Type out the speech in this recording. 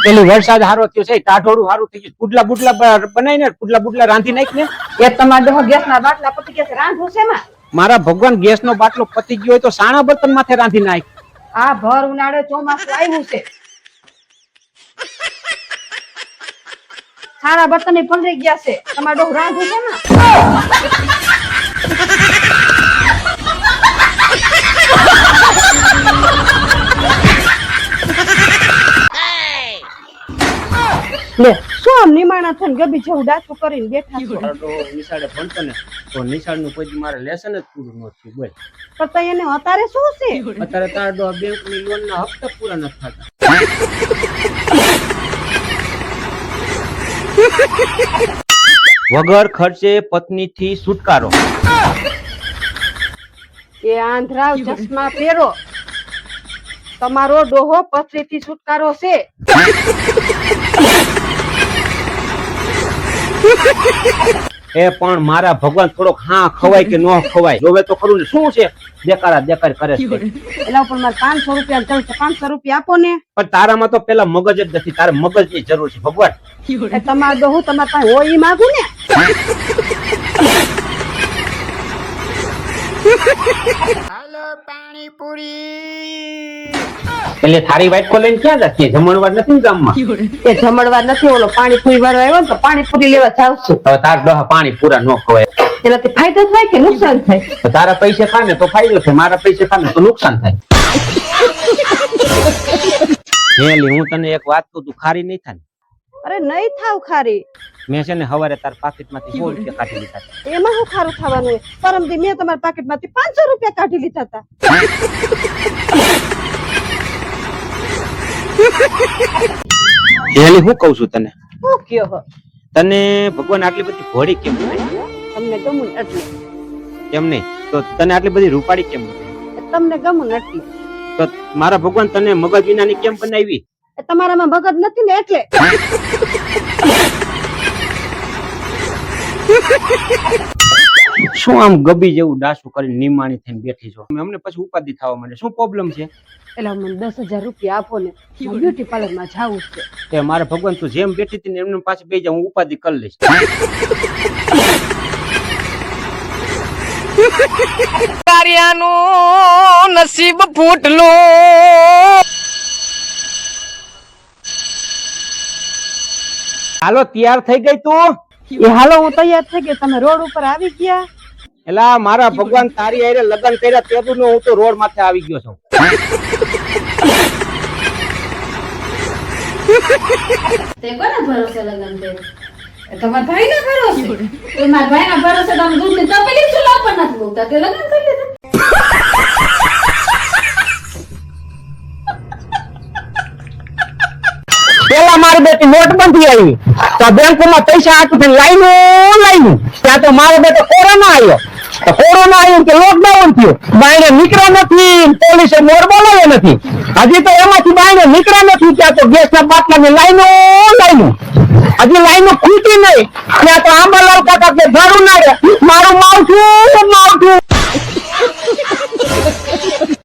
પેલી વરસાદ હારો થયો છે, ટાઢોળું હારું થઈ ગયું, પુડલા બુડલા બનાવીને પુડલા બુડલા રાંધી નાખ ને. એ તમારે ગેસ ના બાટલા પતી ગયા છે, રાંધવું છે માં? મારા ભગવાન ગેસ નો બાટલો પતી ગયો હોય તો સાણા બર્તન માથે રાંધી નાખ. આ ભર ઉનાળે ચોમાસું આવ્યું છે, સારા બર્તન પલળી ગયા છે, તમારે ડોહ રાંધવું છે માં? લે શું આમ નિમાણા થઈને ગબી જેવું ડાચું કરીને બેઠા છો? નિશાળે ભણતો ને તો નિશાળ નું કોઈ મારે લેસન જ પૂરું ન થયું. બોલ પણ તઈ એને અત્યારે શું છે? અત્યારે તારો બેંક ની લોન ના હપ્તા પૂરા નથી થતા. વગર ખર્ચે પત્ની થી છુટકારો. એ આંધ્રાવ ચશ્મા પહેરો, તમારો ડોહો પથરી થી છુટકારો છે. એ પણ મારા ભગવાન થોડોક હા ખવાય કે ન ખવાય જોવે તો ખરું ને. શું છે દેકાર કરે છે. એલા પણ મારે 500 રૂપિયા જરૂર છે, 500 રૂપિયા આપો ને. પણ તારામાં તો પેલા મગજ જ નથી, તારે મગજ ની જરૂર છે ભગવાન. એ તમારો ડોહો તમારે પાસે હોય ઈ માંગુ ને. હાલો પાણીપુરી. એટલે થારી વાટકો લઈને ક્યાં જતી? જમણવાર નથી ને ગામમાં? એ જમણવાર નથી, ઓલો પાણીપુરી વાળો આવ્યો ને તો પાણીપુરી લેવા જાવ છું. હવે તાર ડોહા પાણી પૂરા ન ખવાય. એનાથી ફાયદો થાય કે નુકસાન થાય? તો તારા પૈસે ખાય ને તો ફાયદો થાય, મારા પૈસે ખાય ને તો નુકસાન થાય. હેલી હું તને એક વાત કહું, તું ખારી નહીં થાય. અરે નહીં થાવ ખારી. મેં છે ને હવારે તાર પાકીટ માંથી 100 રૂપિયા કાઢી લીધા હતા. એમાં શું ખારું થવાનું? પરમદી મેં તમારા પાકેટ માંથી 500 રૂપિયા કાઢી લીધા હતા. હેલી હું કહું છું તને, શું કયો હો? તને ભગવાન આટલી બધી ભોળી કેમ બનાવી? તમને ગમું ને એટલે. કેમ નહીં તો તને આટલી બધી રૂપાળી કેમ બનાવી? તમને ગમું ને એટલે. તો મારા ભગવાન તને મગજ વિનાની કેમ બનાવી? તમારામાં મગજ નથી ને એટલે. શું આમ ગબી જેવું ડાસું કરીને નિમાણી થઈને બેઠી છો? અમને પછી ઉપાધિ થવા માંડે. શું પ્રોબ્લેમ છે? એટલે મને 10,000 રૂપિયા આપો ને, બ્યુટી પાર્લર માં જાવું છે. તે મારા ભગવાન તું જેમ બેઠી હતી ને એમને પાછી બે જા, હું ઉપાધિ કરી લઈશ. કાર્યાનું નસીબ ફૂટલું. હાલો તૈયાર થઈ ગઈ તું? એ હાલો હું તૈયાર થઈ ગઈ, તમે રોડ ઉપર આવી ગયા? એલા મારા ભગવાન તારી હારે લગન કર્યા તેનું હું તો રોડ માથે આવી ગયો છું. તે કોના ભરોસે લગન કર્યું? તમારા ભાઈ ના ભરોસે? તો મારા ભાઈ ના ભરોસે તમે દૂધ તો પેલી ચૂલા પર નથી મૂકતા, તે લગન કરી લીધું. પેલા મારી બેટી નોટબંધી આવી તો બેંકોમાં પૈસા આટલું લાઈનું ત્યાં તો મારો બેટો કોરોના આવ્યો. કોરોના આવ્યું કે લોકડાઉન થયું, બાયણે નીકળ્યા નથી, પોલીસે મોર બોલાવ્યો નથી. હજી તો એમાંથી બાયણે નીકળ્યા નથી ત્યાં તો ગેસના બાટલાની લાઈનો હજી લાઈનો ખૂટી નહીં. ત્યાં તો આંબાલાલ કાકા કે ઘરું ના રે, મારું માવઠું